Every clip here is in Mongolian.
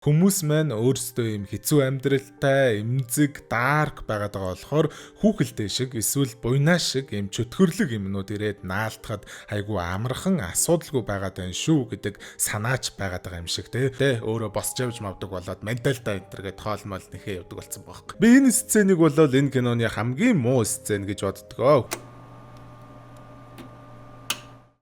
Хүмүүс маань өөрсдөө юм хэцүү амьдралтай, эмзэг, дарк байгаад байгаа болохоор хүүхэлдэй шиг эсвэл буйнаа шиг юм чөтгөрлөг юмнууд ирээд наалтахад айгүй амархан асуудалгүй байгаад байна шүү гэдэг санаач байгаад байгаа юм шиг те. Өөрөө босч явж мавдаг болоод менталтай энтергээд хоолмол нэхээ явдаг болсон байхгүй. Би энэ сценийг бол энэ киноны хамгийн муу сцен гэж боддгоо.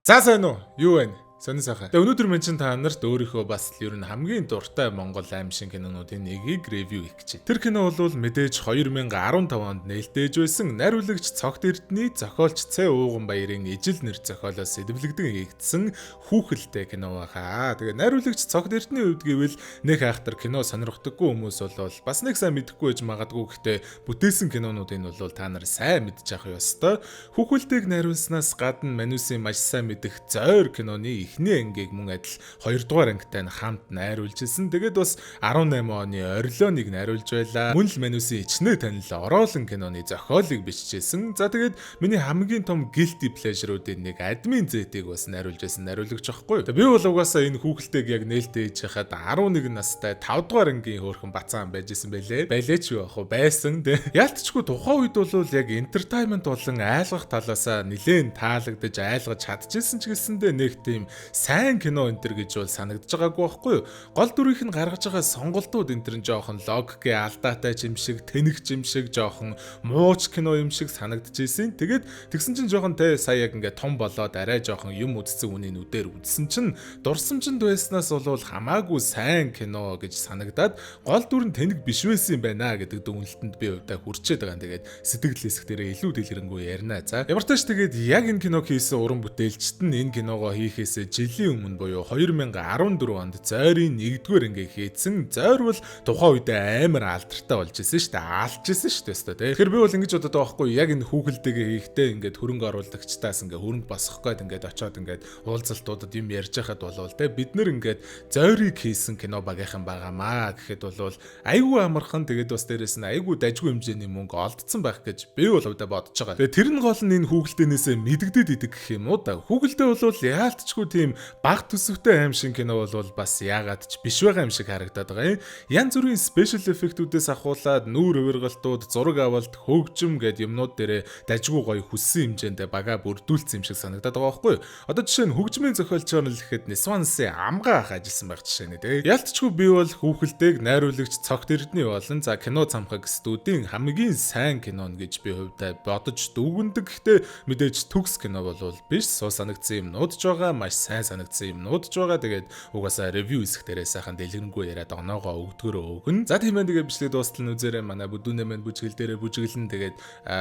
За сайн уу? Юу вэ? Сонин сайхан. Тэгээ өнөөдөр мен чин та нарт өөрийнхөө бас ер нь хамгийн дуртай Монгол аимшиг кинонуудын нэгийг ревю хийх гэж. Тэр кино бол мэдээж 2015 онд нээлттэй байсан найруулагч Цогт Эрдэнэ, зохиолч Цэ Ууган Баярын ижил нэр зохиолоос сэдвлэгдэн хийгдсэн хүүхэлтэй кино байгаа. Тэгээ найруулагч Цогт Эрдэнэ хувьд гэвэл нэг айхтар кино сонирхдаггүй хүмүүс бол бас нэг сайн мэдэхгүй байж магадгүй, гэхдээ бүтээсэн кинонуудыг бол та нар сайн мэдчих явах ёстой. Хүүхэлтэйг найруулснаас гадна Манусын маш сайн мэдих Зойр киноны эхний ангийг мөн адил 2 дугаар ангитай нь хамт найруулж ирсэн. Тэгээд бас 18 оны орилоныг найруулж байлаа. Мөн л Манусын ичнээ танил ороолон киноны зохиолыг бичижсэн. За тэгээд миний хамгийн том guilty pleasure-уудын нэг Админ Зэтийг бас найруулж байсан найруулагч аахгүй. Би бол угаасаа энэ хүүхэлтэйг яг нээлттэй хийж хахад 11 настай 5 дугаар ангийн хөөрхөн бацаан байж исэн байлээ. Байлээч юу ах вэ? Байсан тий. Яалтчгүй тухайн үед бол яг entertainment болон айлгах талаасаа нэлээд таалагдж айлгаж чадчихсан ч гэсэндээ нэг тийм сайн кино энтер гэж бол санагдаж байгаагүй байхгүй юу? Гол дүрийнх нь гаргаж байгаа сонголтууд энтер нь жоохон логикийн алдаатай юм шиг, тэнэг юм шиг, жоохон мууч кино юм шиг санагдаж ийсэн. Тэгээд тэгсэн чинь жоохон те сая яг ингээд том болоод арай жоохон юм үзсэн үний нүдээр үзсэн чинь дурсамжинд байснаас бол хамаагүй сайн кино гэж санагдаад гол дүр нь тэнэг биш байсан юм байна гэдэг дүгнэлтэнд би өвдөө хүрчээд байгаа. Тэгээд сэтгэл хэсгээрээ илүү дэлгэрэнгүй ярина. За ямар ч тач тэгээд яг энэ киног хийсэн уран бүтээлчт нь энэ киногоо хийхээс жилийн өмнө буюу 2014 онд Зойрын 1-р ангийг хийдсэн. Зойр бол тухайн үед амар алдартай болж исэн шүү дээ. Алж исэн шүү дээ. Тэгэхээр би бол ингэж бодоод байгаа байхгүй яг энэ хүүхэлдэйгээ хийхдээ ингээд хөрөнгө оруулагчтаас ингээд хөрөнгө босгох гээд ингээд очоод ингээд уулзалтуудад юм ярьж байхад болвол те бид нэр ингээд Зойрыг хийсэн кино багийнхан байгаамаа гэхэд бол айгүй амархан, тэгээд бас дээрэс нь айгүй дажгүй хэмжээний мөнгө олдсон байх гэж би бол өвдө бодож байгаа. Тэгээд тэр нь гол нь энэ хүүхэлдэйнээсээ мэдэгдээд идэг гэх юм уу да. Хүүхэлдэй бол яалтчгүй тийм баг төсөвтэй аимшиг кино бол бас яагаад ч биш байгаа юм шиг харагдаад байгаа юм. Янз бүрийн special effect-үүдээс ахуулаад нүүр ургалтууд, зураг авалт, хөгжим гэд юмнууд дээрээ дажгүй гоё хүссэн хэмжээндээ бага бүрдүүлсэн юм шиг санагдаад байгаа байхгүй юу? Одоо жишээ нь хөгжмийн зохиолчор нь л гэхэд Нисвансын амгаа ах ажилласан байх жишээ нэ тэ. Ялтчгүй би бол хүүхэлдэйг найруулагч Цогт Эрдэнэ болон за кино цамхаг студийн хамгийн сайн кино гэж би хувьдаа бодож дүгнэдэг. Гэхдээ мэдээж төгс кино бол биш, суу санагдсан юмнууд ч байгаа, маш сайн санагдсан юмнууд ч байгаа. Тэгээд угаасаа ревю хэсэг дээрээ сайхан дэлгэрэнгүй яриад оноогоо өгдгөрөө өгнө. За тийм ээ, тэгээд бичлэг дуустал үзээрэй. Манай бүдүүнээ мэн бүжгэл дээрээ бүжгэлэн. Тэгээд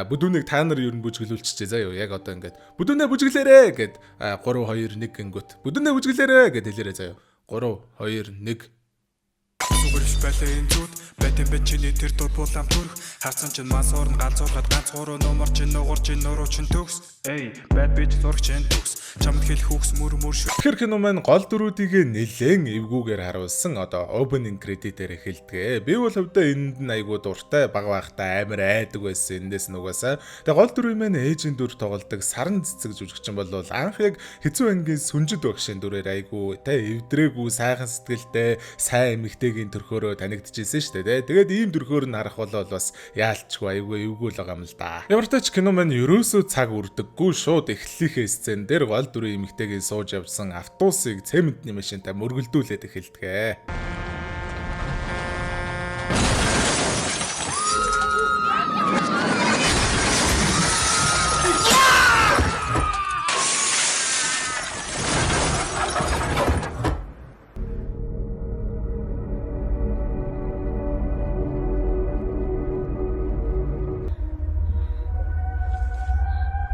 бүдүүнийг та нар ер нь бүжгэлүүлчихье заа юу. Яг одоо ингээд бүдүүнээ бүжгэлээрээ гэд 3 2 1 гингүүт бүдүүнээ бүжгэлээрээ гэд хэлээрэй заа юу. 3 2 1 Сүгэрш байлаа энэ зүуд бэтэн бэчний тэр дур булам төрх харсан чинь мас орн галзуурхад ганц гурав номер чинь нугур чинь нуруу чинь төгс эй бад бич зурх чинь төгс чамд хэл хүүхс мөр шүү. Тэгэхээр кино маань гол дүрүүдийг нэлээд эвгүүгээр харуулсан одоо opening credit-ээр эхэлдэг. Би бол өвдөө энд нь айгуу дуртай баг багтаа амар айдаг байсан. Эндээс нугасаа. Тэгээ гол дүрийн маань ээжийн дүр тоглодог саран цэцэг жүжигчин бол анх яг хэцүү ангийн сүнжид багшийн дүрээр айгуу тэ эвдрээгүй сайхан сэтгэлтэй сайн эмэгтэйгийн төрхөөрөө танигдчихсэн шүү дээ. Тэгээд ийм төрхөөр нь харах бол бас яалчгүй айгүй эвгүй л байгаа юм л да. Ямар ч тач кино маань ерөөсөө цаг үрдэггүй, шууд эхлэлийнхээ сцен дээр гол дүрийн эмэгтэйгийн сууж явсан автобусыг цементний машинтай мөргөлдүүлээд эхэлдэг.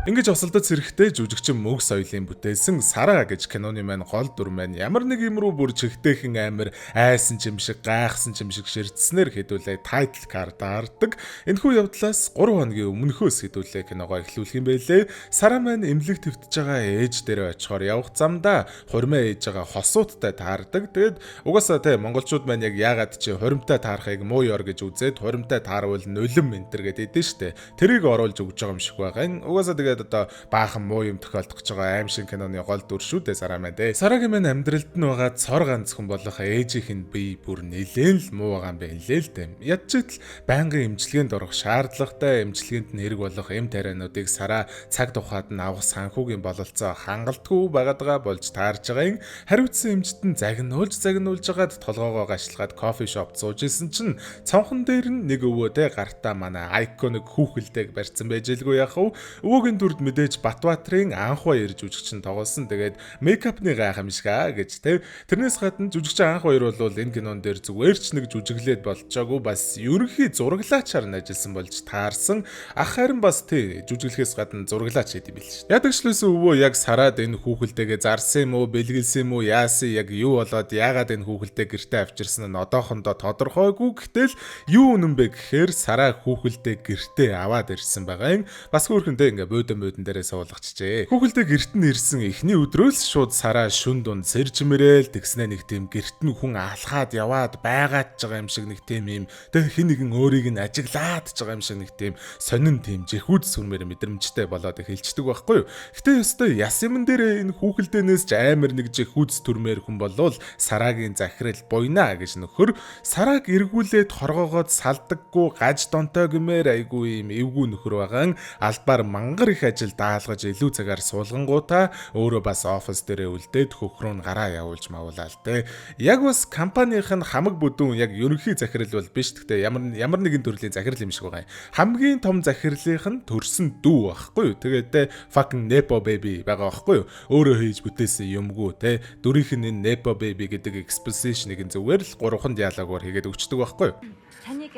Ингэж осолдод сэрэхтэй жүжигчин Мөг Соёлын бүтээсэн Сараа гэж киноны маань гол дүр маань ямар нэг юм руу бүр чигтэйхэн амир айсан ч юм шиг гайхсан ч юм шиг ширдснээр хэдүүлээ тайтл карт аардаг. Энэхүү явдлаас 3 хоногийн өмнөхөөс хэдүүлээ киногоо эхлүүлэх юм байлээ. Сараа маань эмнэлэг твтж байгаа ээж дээрээ очихоор явах замдаа хурмаа ээж байгаа хосууттай таардаг. Тэгээд угаасаа те монголчууд маань яг яагаад чи хуримтай таарахыг муу ёр гэж үзээд хуримтай таарвал нулим энтер гэдэг дээ штэ. Тэрийг оруулж өгж байгаа юм шиг байгаа. Угаасаа ингээд одоо баахан муу юм тохиолдох гэж байгаа аим шиг киноны гол дүр шүү дээ Сара маань дээ. Сарагийн маань амьдралд нь байгаа цор ганц хүн болох ээжийнх нь бие бүр нэлээд л муу байгаа юм байна л дээ. Ядчил байнгын эмчилгээнд орох шаардлагатай, эмчилгээнд нь хэрэг болох эм тариануудыг Сара цаг тухайд нь авах санхүүгийн бололцоо хангалтгүй байгаадгаа болж таарж байгаа юм. Хариуцсан эмчтэн загнуулж жагаад толгоогоо гашлгаад кофе шоп сууж исэн чинь цонхон дээр нь нэг өвөөтэй гартаа манай айконик хүүхэлдэг барьсан байж илгүй яах вэ? Өвөөгийн дүрд мэдээж Батбаатрын анх баяр жүжигчин тоглосон. Тэгээд мейкапны гайхамшиг гэж тэ. Тэрнээс гадна жүжигчин анх баяр бол энэ кинон дээр зүгээр ч нэг жүжиглээд болчоогүй бас ерөнхий зураглаачаар нь ажилласан болж таарсан. Ах харин бас тий жүжиглэхээс гадна зураглаач хийд юм бил ш. Ядагчлаас өвөө яг Сараад энэ хүүхэлтэйгээ зарсан юм уу, бэлгэлсэн юм уу, яасан яг юу болоод яагаад энэ хүүхэлтэй гэртээ авчирсан нь одоохондоо тодорхойгүй. Гэтэл юу үнэн бэ гэхээр Сара хүүхэлтэй гэртээ аваад ирсэн байгаа юм. Бас хөөрхөндөө ингээ буудан дээрээ суулгачжээ. Хүүхэлтэй гэрт нь ирсэн эхний өдрөөс шууд Сара шүн дунд сэрж мөрөөл тэгснэ нэг тийм гэрт нь хүн алхаад яваад байгаад байгаа юм шиг нэг тийм юм. Тэг хин нэгэн өөрийг нь ажиглаад байгаа юм шиг нэг тийм сонин тийм жихүүд сүрмээр мэдрэмжтэй болоод эхэлждэг байхгүй юу. Гэтэ ёстой яс юм дээр энэ хүүхэлдээнээс ч амар нэг жихүүд төрмээр хүн болвол Сарагийн захирал буйна гэж нөхөр Сараг эргүүлээд хоргоогоод салдаггүй гаж донтой гэмээр айгүй юм эвгүй нөхөр байгаа. Албаар мангар их ажил даалгаж илүү цагаар суулгангуудаа өөрөө бас офис дээрээ үлдээд хөхрөө нь гараа явуулж мавуулаад те. Яг бас компанийн хамаг бүдүүн яг ерөнхий захирал бол биш. Гэхдээ ямар нэгэн төрлийн захирал юм шиг байгаа юм. Хамгийн том захирлынх нь төрсөн дүү байхгүй юу. Тэгээд те fucking Nepo baby байгаа байхгүй юу. Өөрөө хийж бүтээсэн юмгүй те. Дүрийнх нь энэ Nepo baby гэдэг exposition-ыг зүгээр л 3 диалогоор хийгээд өгчдөг байхгүй юу. Таныг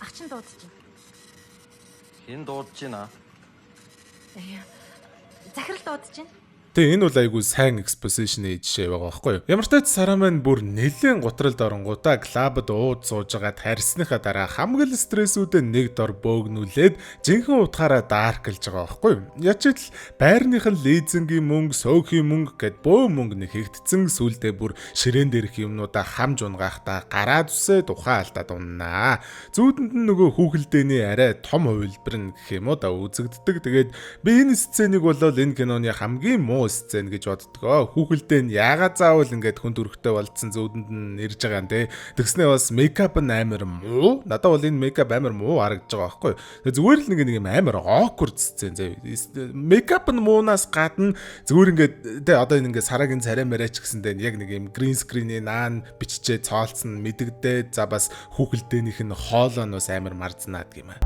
ах чинь дуудаж байна. Хэн дуудаж байна? Захирал дуудаж байна. Тэгээ энэ бол айгүй сайн exposition-ийн жишээ байгаа байхгүй юу. Ямар ч тач Сара маань бүр нэлээд готролд оронгуудаа клабд ууд сууж байгаад харьсныхаа дараа хамгийн стрессүүдээ нэг дор бөөгнүүлээд жинхэнэ утгаараа даарклж байгаа байхгүй юу. Ячил байрных нь лизингийн мөнгө, сөөхийн мөнгө гэд бөө мөнгө нэг хэгдсэн сүлдээ бүр ширээн дээрх юмнуудаа хамж унгаахтаа гараад үсээ тухайн алдаад уннаа. Зүүдэнд нь нөгөө хүүхэлдээний арай том хувилбар нь гэх юм уу да үзэгддэг. Тэгээд би энэ сценыг болол энэ киноны хамгийн муу сцен гэж боддгоо. Хүүхэлдээ нь яагаад заавал ингээд хүн төрхтэй болцсон зүүдэнд нь ирж байгаа юм те. Тэгснээ бас мейкап нь амар муу. Надад бол энэ мейкап амар муу харагдаж байгаа байхгүй. Тэгээ зүгээр л нэг юм амар awkward сцен зэ. Мейкап нь муунаас гадна зүгээр ингээд те одоо энэ ингээд Сарагийн царай мэрэж гэсэндээ яг нэг юм green screen-ийн наан биччихээ цоолцсон мэдэгдээ. За бас хүүхэлдээнийх нь хоолоо нь бас амар марзнаад гэмэ.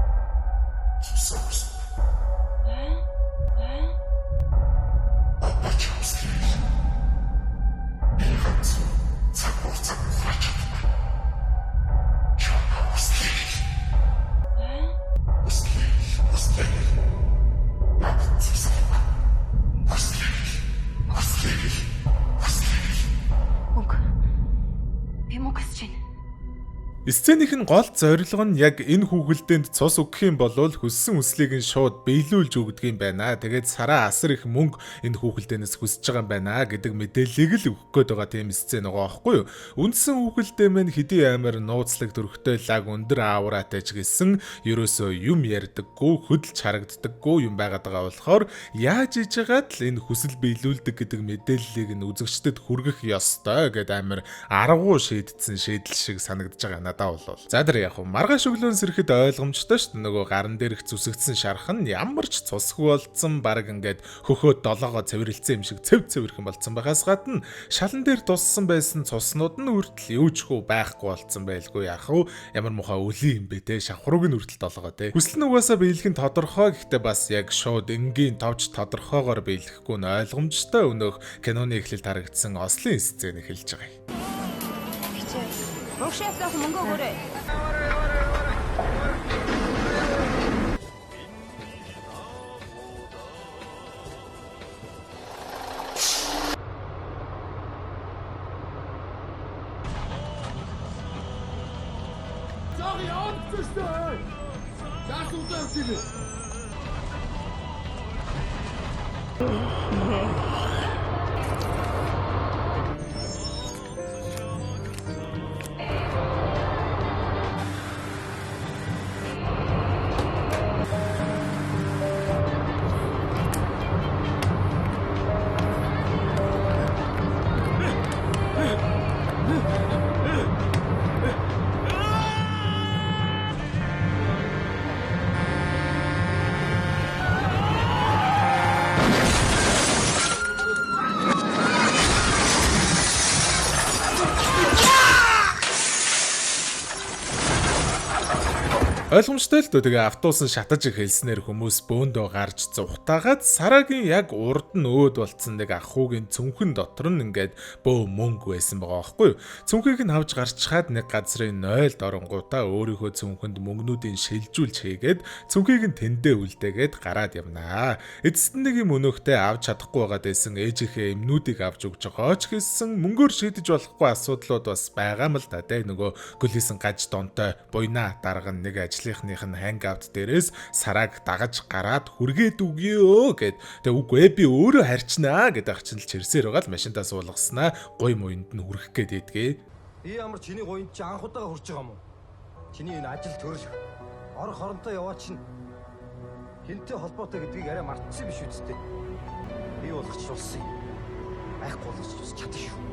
Сцених нь гол зорилго нь яг энэ хүүхэлдээнд цус өгөх юм бол хүссэн хүслийг нь шууд биелүүлж өгдөг юм байна. Тэгээд Сара асар их мөнгө энэ хүүхэлдээнээс хүсэж байгаа юм байна гэдэг мэдээллийг л өгөх гээд байгаа тийм сцен байгаа байхгүй юу. Үндсэн хүүхэлдээ мань хэдий амар нууцлаг төрхтэй лаг өндөр аавраатай ч гэсэн ерөөсөө юм ярьдаггүй, хөдөлж харагддаггүй юм байгаад байгаа болохоор яаж иж байгаад л энэ хүсэл биелүүлдэг гэдэг мэдээллийг нь үзэгчдэд хүргэх ёстой гэдэг амар аргагүй шийдсэн шийдэл шиг санагдаж байгаа надад болол. За тэр яг маргааш өглөөн сэрэхэд ойлгомжтой шүү дээ. Нөгөө гаран дээрх зүсэгдсэн шарх нь ямар ч цусгүй болцсон баг ингээд хөхөө долоогоо цэвэрлсэн юм шиг цэвэрхэн болцсон байгаас гадна шалан дээр туссан байсан цуснууд нь үртэл юучгүй байхгүй болцсон байлгүй яах вэ? Ямар муухай өлийн юм бэ те. Шавхрууг нь үртэл долоогоо те. Хүсэл нь угаасаа биелэх нь тодорхой гэхдээ бас яг шууд энгийн товч тодорхойгоор биелэхгүй нь ойлгомжтой өнөөх киноны эхлэлд харагдсан ослын сцен эхэлж байгаа юм. Бушаасаа мөнгө өгөөрэй. Sorry, aufzustellen! Das unterschiedlich! Ойлгомжтой л дөө тэгээ автобус нь шатаж эхэлснээр хүмүүс бөөндөө гарч зугтаагаад Сарагийн яг урд нь өөд болцсон нэг ахуугийн цүнхэн дотор нь ингээд бөө мөнгө байсан байгаа байхгүй юу. Цүнхийг нь авч гарчхаад нэг газрын 0 доронгуудаа өөрийнхөө цүнхэнд мөнгнүүдийн шилжүүлж хийгээд цүнхийг нь тэндээ үлдээгээд гараад явнаа. Эцэст нь нэг юм өнөөхтэй авч чадахгүй байгаад байсан ээжийнхээ эмнүүдийг авч өгч байгаа ч гэсэн мөнгөөр шийдэж болохгүй асуудлууд бас байгаа юм л да. Нөгөө гөлийсэн гаж донтой буйна дарга нэг ажлынхных нь хангаут дээрээс Сараг дагаж гараад хүргээд өгье гэд. Тэгээ үгүй би өөрөө харьчнаа гэдэг ах чинь л чирсээр байгаа л машинтаа суулгаснаа гой муунд нь хүрэх гээд идгээ. Би ямар чиний гоёнд чи анх удаага хүрч байгаа юм уу? Чиний энэ ажил төрөл ор хоронтой яваа чинь хинтээ холбоотой гэдгийг арай мартсан биш үсттэй. Би болгоч улсын байхгүй болгоч чадах шүү.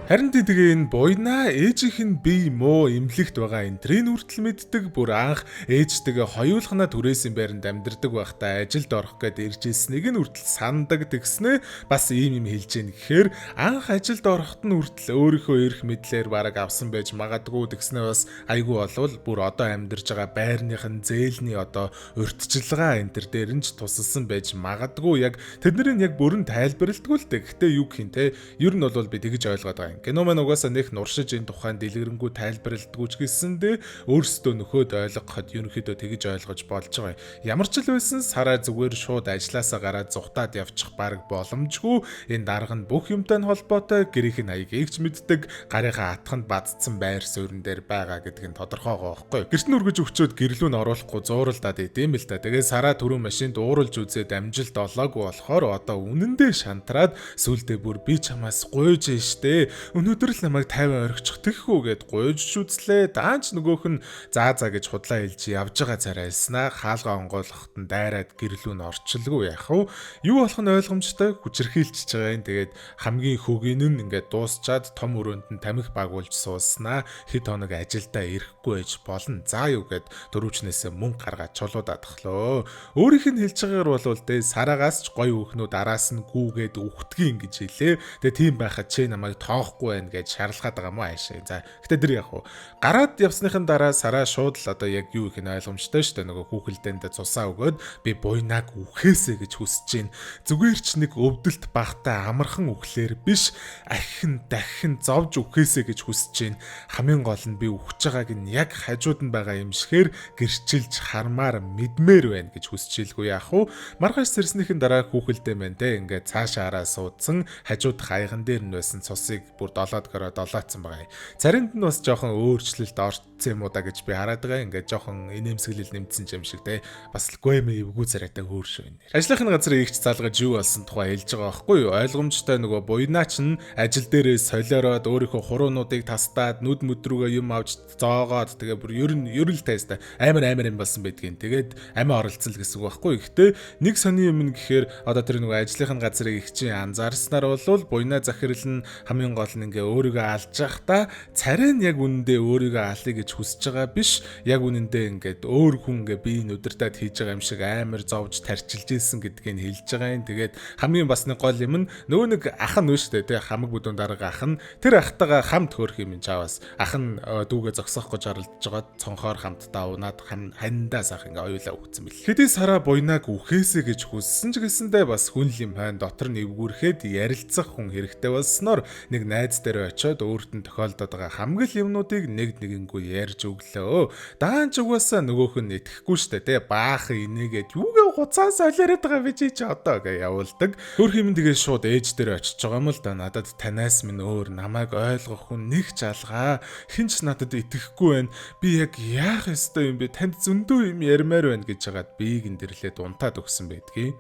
Харин тэгээ энэ буйнаа ээжийнх нь бие муу эмнэлэгт байгаа энтрийн хүртэл мэддэг бүр анх ээжтэйгээ хоёулахнаа түрээсийн байранд амьдардаг байхдаа ажилд орох гээд ирж ирснийг нь хүртэл сандаг тэгснэ бас ийм юм хэлж гин гэхээр анх ажилд ороход нь хүртэл өөрийнхөө эрх мэдлэр бараг авсан байж магадгүй тэгснэ бас айгүй болвол бүр одоо амьдарж байгаа байрных нь зээлний одоо урьдчилгаа энэ төр дээр нь ч тусалсан байж магадгүй яг тэдний яг бүрэн тайлбарлалтгүй л дээ. Гэхдээ юу гэх юм те ер нь бол би тэгж ойлгоод байгаа. Кино маань угаасаа нэг нуршиж энэ тухайн дэлгэрэнгүй тайлбарлалтгүй ч гэсэндээ өөрсдөө нөхөд ойлгоход ерөнхийдөө тэгж ойлгож болж байгаа. Ямар ч л байсан Сара зүгээр шууд ажилласаа гараад зугтаад явчих баг боломжгүй. Энэ дарга нь бүх юмтай нь холбоотой гэрийнх нь аягийг ч мэддэг гарынхаа атханд бадцсан байр суурин дээр байгаа гэдэг нь тодорхой байгаа байхгүй. Гэрт нь үргэж өгчөөд гэрлүү нь оруулахгүй зууралдаад идэм бил та. Тэгээ Сара түрүү машинд ууралж үзээд амжилт олоогүй болохоор одоо үнэндээ шантраад сүулдэ бүр би чамаас гуйж штэ. Өнөөдөр л намайг 50 орхичих тэхүү гэд гуйж үзлээ. Даанч нөгөөх нь заа гэж худлаа хэлж явж байгаа царайлснаа хаалгаа онгойлгоход нь дайраад гэрлүү нь орчилгүй яах вэ? Юу болох нь ойлгомжтой хүчрхийлчихэж байгаа юм. Тэгээд хамгийн хөгийн нь ингээд дуусчаад том өрөөнд нь тамхи багуулж сууснаа хэд хоног ажилдаа ирэхгүй байж болно. За юу гэд дөрөвчнээсээ мөнгө гаргаад чулуудаад тахлоо. Өөрийнх нь хэлж байгаагаар бол дэ Сарагаас ч гоё өөхнүүд араас нь гүүгээд үхтгийн гэж хэлээ. Тэгээ тийм байхад чи намайг тоохгүй байна гэж шаарлахад байгаа юм аа хаашаа. За гэтээ тэр яг уу гараад явсныхан дараа Сара шууд л одоо яг юу их нь ойлгомжтой шүү дээ. Нөгөө хүүхэлдэнд цусаа өгөөд би буйнаг үхээсэ гэж хүсэж гин. Зүгээр ч нэг өвдөлт багтай амархан үхлээр биш ахин дахин зовж үхээсэ гэж хүсэж гин. Хамгийн гол нь би үхэж байгааг нь яг хажууд нь байгаа юм шигээр гэрчилж хармаар мэдмээр байна гэж хүсэж илгүй яах вэ? Маргааш сэрснийхэн дараа хүүхэлдээ мэн те ингээд цаашаа хараа суудсан хажууд хайган дээр нь байсан цусыг бүр 7 гороо долоодсан байгаа. Царинд нь бас жоохон өөрчлөлт орцсон юм уу да гэж би хараад байгаа. Ингээд жоохон инээмсэглэл нэмсэн юм шиг те. Бас л гоймэ эвгүй царайтай хөөр шүү энэ. Ажлынхны газар игч залгаж юу болсон тухай хэлж байгаа байхгүй юу? Ойлгомжтой нөгөө буйнаач нь ажил дээрээ солиороод өөрийнхөө хуруунуудыг тастаад нүд мөдрүүгээ юм авч зоогоод тэгээ бүр ер нь тайста амар юм болсон байдгийн. Тэгээд амиа оролцсон л гэсэн үг байхгүй юу? Гэхдээ нэг сони юм нь гэхээр одоо тэр нөгөө ажлынхны газрын игчийн анзаарснаар бол буйнаа захирал нь хамгийн гол нь ингээ өөрийгөө алж явахдаа царай нь яг үнэндээ өөрийгөө алъя гэж хүсэж байгаа биш. Яг үнэндээ ингээд өөр хүн ингээ биеийг өдөртөд хийж байгаа юм шиг амар зовж тарчилж ийсэн гэдгийг хэлж байгаа юм. Тэгээд хамгийн бас нэг гол юм нь нөгөө нэг ах нь шүү дээ. Тэг хамаг бүдүүн дарга ах нь тэр ахтайгаа хамт хөөх юм чаавас. Ах нь дүүгээ зогсоох гэж оролдож байгаа цонхоор хамтдаа унаад хандаа сах ингээ оюулаа өгсөн бэл. Хэдий Сара буйнаг үхээсэ гэж хүссэн ч гэсэндээ бас хүн юм хайн дотор нь эвгүрхэд ярилцах хүн хэрэгтэй болсноор нэг найз дээр очиод өөрт нь тохиолдоод байгаа хамгийн юмнуудыг нэг нэгэнгүй ярьж өглөө. Даанч угаасаа нөгөөх нь итгэхгүй штэ те баахан инээгээд юугээ хуцаа солиороод байгаа би чи одоо гэж явуулдаг. Хөрх юм тэгээ шууд ээж дээр очиж байгаа юм л да. Надад танаас минь өөр намайг ойлгох хүн нэг ч алгаа. Хинч надад итгэхгүй байна. Би яг яах ёстой юм бэ? Танд зөндөө юм ярмаар байна гэж хагаад бийг эндэрлээд унтаад өгсөн байдгийг.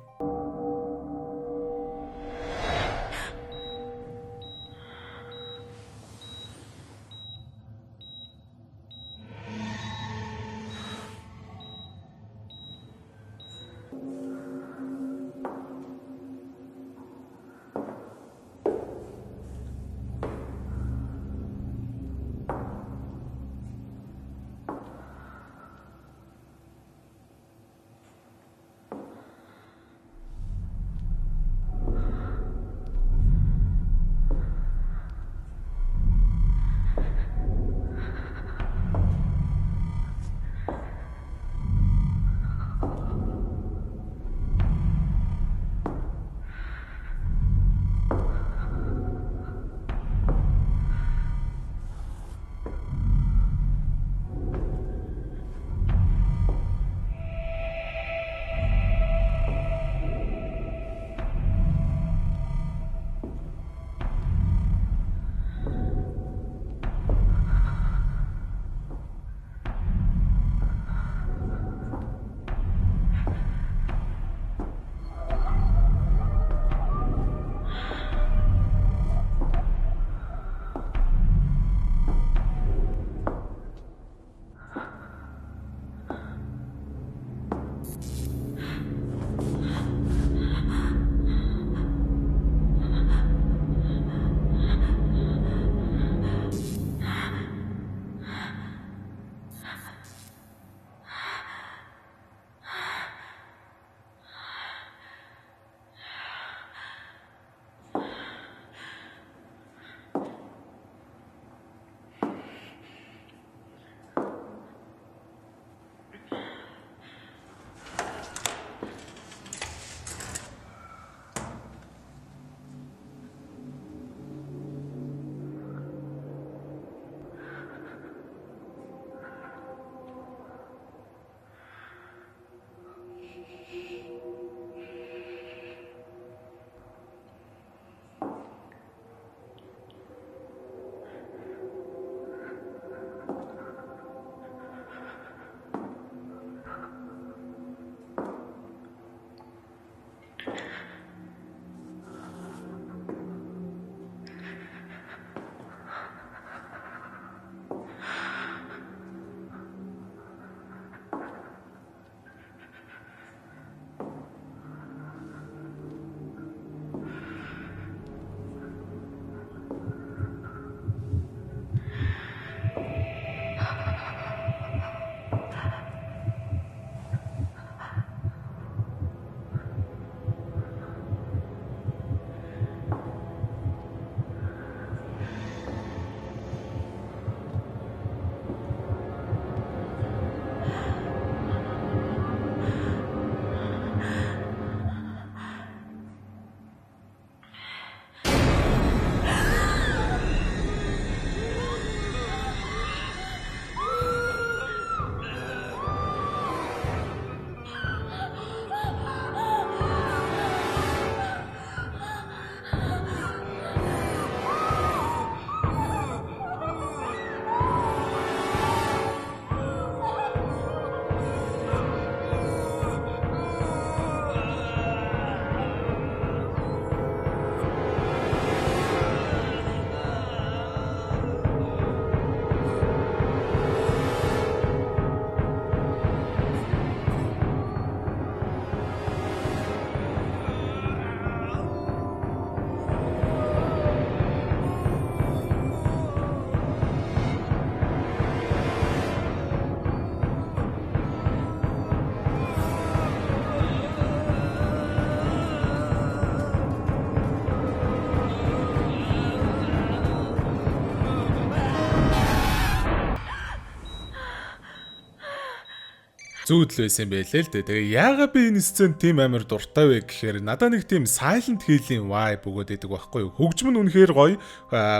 зүүдлээ байсан байлээ л дээ. Тэгээ яагаад би энэ сцен тийм амар дуртай вэ гэхээр надад нэг тийм Silent Hill-ийн vibe өгөөд идэг байхгүй юу. Хөгжим нь үнэхээр гоё.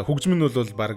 Хөгжим нь бол баг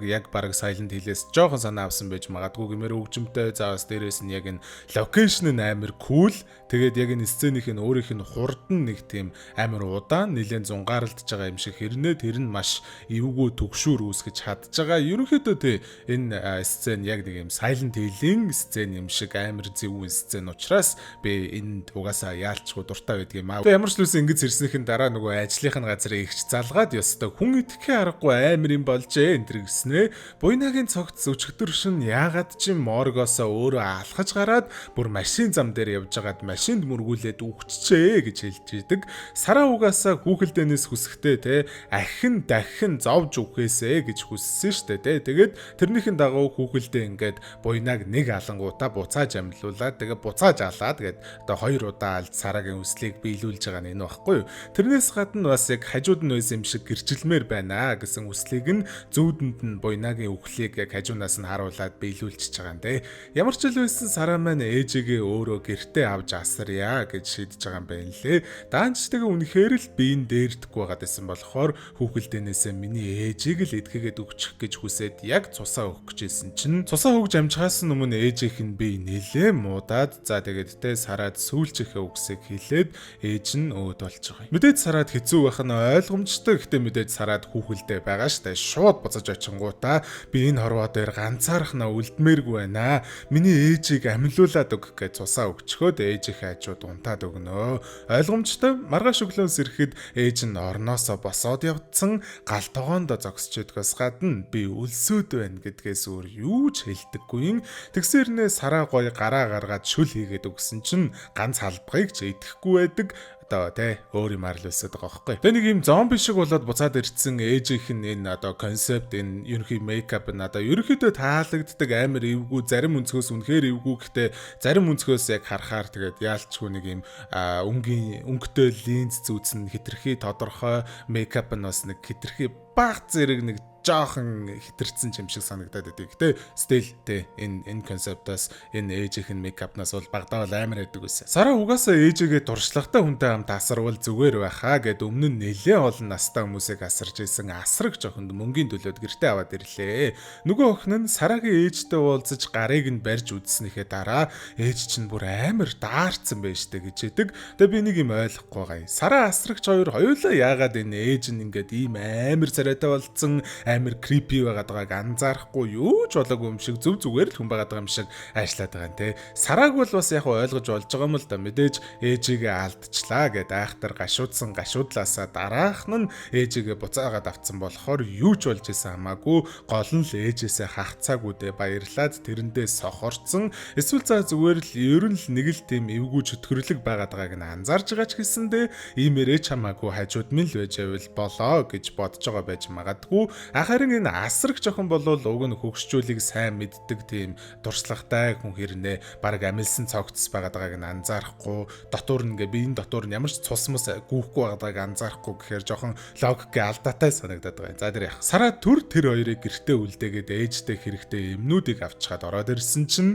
Silent Hill-ээс жоохон санаа авсан байж магадгүй гэмээр хөгжимтэй заавас дээрээс нь яг энэ локейшн нь амар cool. Тэгээд яг энэ сценийх нь өөрийнх нь хурдан нэг тийм амар удаан нэлээд зунгаарлаж байгаа юм шиг хэрнээ тэр нь маш эвгүй төгшүүр үүсгэж чадж байгаа. Ерөнхийдөө тэ энэ сцен яг нэг юм Silent Hill-ийн сцен юм шиг амар зөвүүн сцен учраас би энд угаасаа яалчгүй дуртай байдаг юм аа. Ямар ч лүс ингэж ирснийхэн дараа нөгөө ажлынх нь газар ихч залгаад ёстой хүн идэхээ аргагүй амар юм болжээ энэ төр гиснэ. Буйнагийн цогц өчигдөр шин яагаад ч юм моргоосоо өөрөө алхаж гараад бүр машин зам дээр явж байгаад машинд мөргүүлээд үхчихээ гэж хэлж идэг. Сараа угаасаа хүүхэлдээнээс хүсэхтэй те ахин дахин зовж үхээсэ гэж хүссэн штэ те. Тэгээд тэрнийхэн дагуу хүүхэлдээ ингээд буйнаг нэг алангуудаа буцааж амьлуулаад тэгээ буцааж алаад тэгээд одоо 2 удаа алд Сарагийн үслийг биелүүлж байгаа нь энэ багхгүй юу. Тэрнээс гадна бас яг хажууд нь байсан юм шиг гэрчилмээр байна гэсэн үслийг нь зүүдэнд нь буйнагийн үхлийг яг хажуунаас нь харуулад биелүүлчихэж байгаа юм те. Ямар ч л байсан Сара маань ээжигээ өөрөө гэртээ авч асарья гэж шийдэж байгаа юм байна лээ. Даанчтайгаа үнэхээр л биеийн дээрдэхгүй байгаад байсан болохоор хүүхэлдээнээсээ миний ээжийг л эдгэгээд өгчих гэж хүсээд яг цусаа өгөх гэжсэн чинь цусаа өгж амжихаас өмнө ээжийнх нь би нэлээ муудаад за тэгээд те Сараад сүүлчийнхээ үгсийг хэлээд ээж нь өөд болж байгаа юм. Мэдээж Сараад хэцүү байх нь ойлгомжтой. Гэхдээ мэдээж Сараад хүүхэлдээ байгаа штэ шууд буцаж очингуудаа би энэ хорвоо дээр ганцаархнаа үлдмээргүй байна. Миний ээжийг амьлуулад өг гэж цусаа өгчхөөд ээжийнхээ хажууд унтаад өгнө. Ойлгомжтой. Маргааш өглөөс ирэхэд ээж нь орноосоо босоод явцсан гал тогоондоо зогсож идэгээс гадна би өлсөд байна гэдгээс өөр юу ч хэлдэггүй. Тэгсэрнээ Сараа гоё гараа гаргаад шүл хийгээд өгсөн чинь ганц халбагыг ч идэхгүй байдаг. Одоо те өөр юм арлуулсаад байгаа байхгүй. Тэгээ нэг юм зомби шиг болоод буцаад ирсэн ээжийнх нь энэ одоо концепт энэ ерөнхий мейкап нь одоо ерөнхийдөө таалагддаг амар эвгүй зарим өнцгөөс үнэхээр эвгүй гэхдээ зарим өнцгөөс яг харахаар тэгээд яалчгүй нэг юм өнгөтэй линз зүүцэн хитрхи тодорхой мейкап нь бас нэг хитрхи баг зэрэг нэг жоохон хитэрсэн юм шиг санагдаад байдаг. Гэтэ стил тэ энэ концептаас энэ ээжийнхэн мейкапнаас бол багтаал амар байдаг байсан. Сара угаасаа ээжигээ дуршлагатай хүнтэй хамт асарвал зүгээр байхаа гэд өмнө нь нэлээд олон настай хүмүүсийг асарж исэн асраг жохонд мөнгөний төлөөд гэртээ аваад ирлээ. Нөгөө охин нь Сарагийн ээжтэй уулзаж гарыг нь барьж үзснийхээ дараа ээж чинь бүр амар даарцсан байж штэ гэж хэдэг. Тэгээ би нэг юм ойлгохгүй гай. Сара асрагч хоёулаа яагаад энэ ээж нь ингээд ийм амар царайтай болцсон амар creepy байгаад байгааг анзаарахгүй юу ч болоогүй юм шиг зүв зүгээр л хүн байгаад байгаа юм шиг ажиллаад байгаа юм те. Сарааг бол бас яг ойлгож болж байгаа юм л да. Мэдээж ээжигээ алдчихлаа гэд айхтар гашуудсан гашуудлаасаа дараах нь ээжигээ буцаагаад авцсан болохоор юу ч болж исэн хамаагүй гол нь л ээжээсээ хахацаагүйдээ баярлаад тэрэндээ сохорцсон. Эсвэл за зүгээр л ер нь л нэг л тийм эвгүй чөтгөрлөг байгаад байгааг нь анзаарж байгаа ч гэсэндээ иймэрээ чамаагүй хажууд минь л байж байвал болоо гэж бодож байгаа байж магадгүй. Харин энэ асрагч охин болвол уг нь хөгшчүүлийг сайн мэддэг тийм дурслагатай хүн хэрнээ баг амилсан цогцс байгаад байгааг нь анзаарахгүй дотор нь ингээ биеийн дотор нь ямар ч цус мус гүүхгүй байгааг анзаарахгүй гэхээр жоохон логикийн алдаатай санагдаад байгаа. За тэр яах. Сара тэр хоёрыг гэртээ үлдээгээд ээжтэй хэрэгтэй юмнуудыг авчгаад ороод ирсэн чинь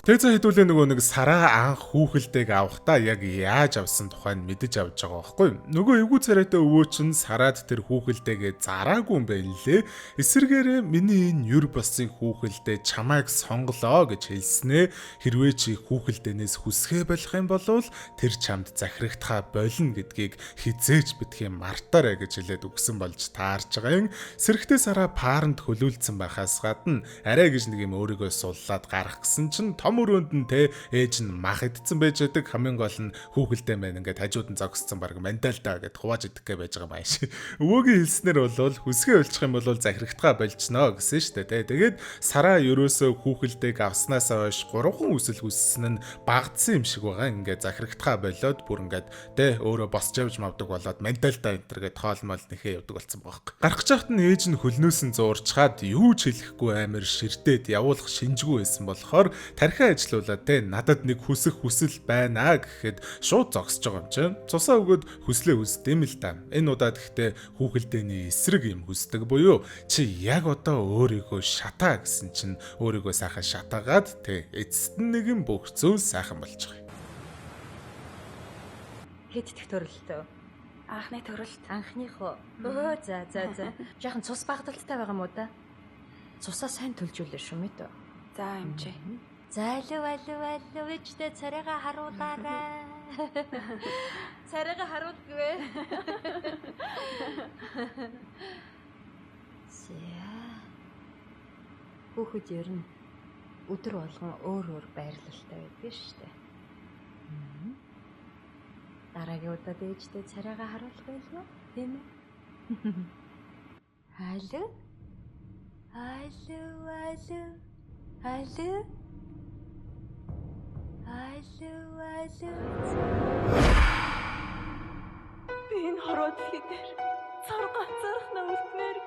Тэзэ хэдүүлээ нөгөө нэг Сараа анх хүүхэлдэйг авахдаа яг яаж авсан тухайг мэдэж авч байгаа байхгүй юу? Нөгөө эвгүй царайтай өвөө чинь Сараад тэр хүүхэлдээгээ зараагүй юм байлээ. Эсвэргээрээ миний энэ юр босын хүүхэлдээ чамайг сонголоо гэж хэлснээ. Хэрвээ чи хүүхэлдээнээс хүсгээ болох юм бол тэр чамд захирагдхаа болно гэдгийг хизээч битгий мартаарэ гэж хэлээд өгсөн болж таарж байгаа юм. Сэрэгтэй Сараа паранд хөлүүлсэн байхаас гадна арай гэж нэг юм өөрийгөө суллаад гарах гэсэн чинь том том өрөөнд нь те ээж нь мах идсэн байж байдаг. Хамгийн гол нь хүүхэлдэй байна. Ингээд хажууд нь зогссон баг менталдаа гэд хувааж идэх гээ байж байгаа юм ааш. Өвөөгийн хэлснээр бол хүсгээ өлчих юм бол захирагтгаа болчихно гэсэн шүү дээ. Тэгээд сараа ерөөсөө хүүхэлдэйг авснаасаа хойш 3 үсэл хүссэн нь багдсан юм шиг байгаа. Ингээд захирагтгаа болоод бүр ингээд те өөрөө босч явж мавдаг болоод менталдаа энтер гэд хоолмол нэхээ явдаг болсон байгаа юм. Гарах чахт нь ээж нь хөлнөөс нь зуурчхаад юу ч хэлэхгүй амар ширтээд явуулах шинжгүй байсан болохоор тархиа ажиллуулаад те надад нэг хүсэх хүсэл байна гэхэд шууд зогсож байгаа юм чинь. Цусаа өгөөд хүслээ хүсдэм л да. Энэ удаад гэхдээ хүүхэлдэйний эсрэг юм хүсдэг буюу чи яг одоо өөрийгөө шатаа гэсэн чинь өөрийгөө сайхан шатаагаад те эцэст нь нэгэн бүх зүйл сайхан болж байгаа. Хэд их төрөлтөө. Анхны төрөлт. Анхных уу? Өө за. Жаахан цус багталттай байгаа мó да. Цусаа сайн төлжүүлээ шүү мэд. За амжээ. Залуу ичдэ царайгаа харуулаарай. Царайгаа харуулгүй. Хүүхэд ер нь өдөр болгон өөр байрлалтай байдаг шүү дээ. Дараагийн удаад ээжтэй царайгаа харуулах байлгүй тийм үү? Алуу. Би энэ хороод хэлээр цар ганцаархнаа үлдмээр.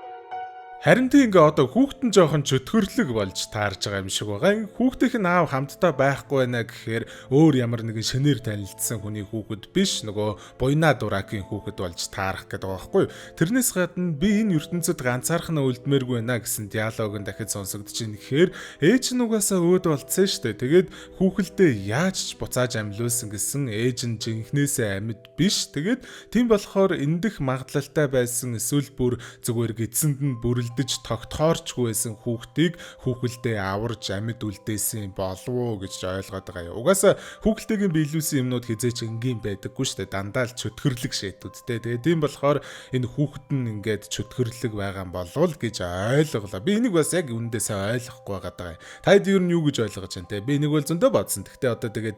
Харин тийм ингээ одоо хүүхдэн жоохон чөтгөрлөг болж таарж байгаа юм шиг байгаа. Хүүхдийнх нь аав хамтдаа байхгүй байна гэхээр өөр ямар нэгэн шинээр танилцсан хүний хүүхэд биш, нөгөө буйнаа дураагийн хүүхэд болж таарах гэдэг байгаа байхгүй. Тэрнээс гадна би энэ ертөнцид ганцаархнаа үлдмээргүй байна гэсэн диалог нь дахид сонсогдож байна гэхээр ээж нь угаасаа өөд болцсон шүү дээ. Тэгээд хүүхэлдээ яаж ч буцааж амьлуулсан гэсэн ээж нь жинхнээсээ амьд биш. Тэгээд тийм болохоор эндэх магадлалтай байсан эсвэл бүр зүгээр гидсэнд нь бүрэлдэж тогтоорчгүй байсан хүүхдийг хүүхэлдээ аварж амьд үлдээсэн болов уу гэж ойлгоод байгаа юм. Угаасаа хүүхэлдэйгийн биелүүлсэн юмнууд хизээч энгийн байдаггүй шүү дээ. Дандаа л чөтгөрлөг шийдүүдтэй. Тэгээд тийм болохоор энэ хүүхэд нь ингээд чөтгөрлөг байгаа юм болов гэж ойлголоо. Би энийг бас яг үүндээ сайн ойлгохгүй байгаа юм. Таад юу нь юу гэж ойлгож байна те. Би энийг бол зөндөө бодсон. Гэхдээ одоо тэгээд